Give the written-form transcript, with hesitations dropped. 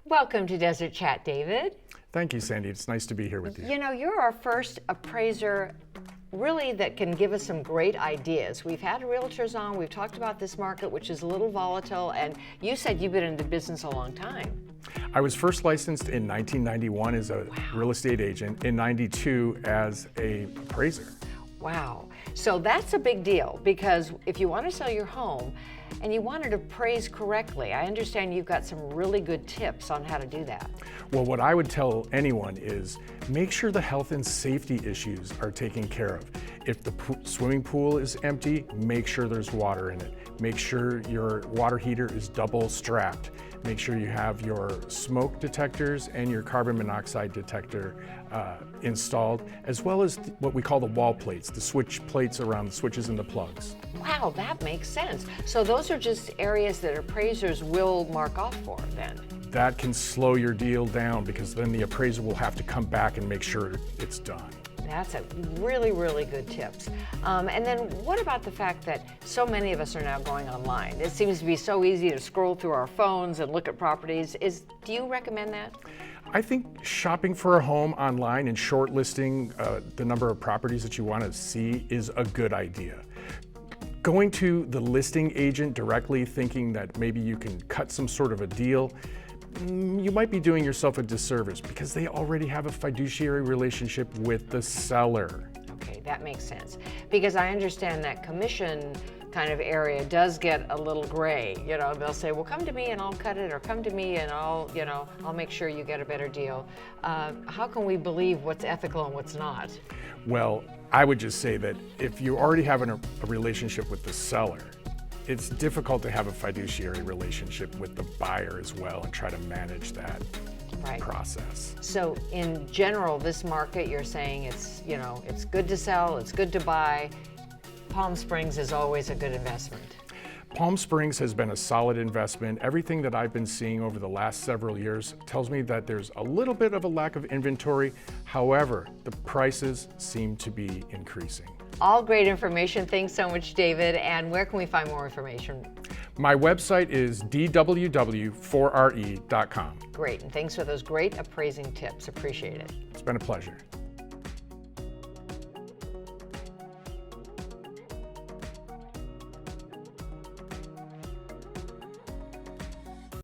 Welcome to Desert Chat, David. Thank you, Sandy. It's nice to be here with you. You know, you're our first appraiser really that can give us some great ideas. We've had realtors on, we've talked about this market, which is a little volatile, and you said you've been in the business a long time. I was first licensed in 1991 as a real estate agent, in 92 as a appraiser. Wow. So that's a big deal, because if you want to sell your home and you want it appraised correctly, I understand you've got some really good tips on how to do that. Well, what I would tell anyone is make sure the health and safety issues are taken care of. If the swimming pool is empty, make sure there's water in it. Make sure your water heater is double strapped. Make sure you have your smoke detectors and your carbon monoxide detector installed, as well as what we call the wall plates, the switch plates around the switches and the plugs. Wow, that makes sense. So those are just areas that appraisers will mark off for then. That can slow your deal down because then the appraiser will have to come back and make sure it's done. That's a really, really good tips. And then what about the fact that so many of us are now going online? It seems to be so easy to scroll through our phones and look at properties. Do you recommend that? I think shopping for a home online and shortlisting the number of properties that you want to see is a good idea. Going to the listing agent directly thinking that maybe you can cut some sort of a deal, you might be doing yourself a disservice because they already have a fiduciary relationship with the seller. Okay, that makes sense. Because I understand that commission kind of area does get a little gray. You know, they'll say, well, come to me and I'll cut it, or come to me and I'll make sure you get a better deal. How can we believe what's ethical and what's not? Well, I would just say that if you already have a relationship with the seller, it's difficult to have a fiduciary relationship with the buyer as well and try to manage that process. So in general, this market, you're saying it's good to sell, it's good to buy. Palm Springs is always a good investment. Palm Springs has been a solid investment. Everything that I've been seeing over the last several years tells me that there's a little bit of a lack of inventory. However, the prices seem to be increasing. All great information. Thanks so much, David. And where can we find more information? My website is dww4re.com. Great. And thanks for those great appraising tips. Appreciate it. It's been a pleasure.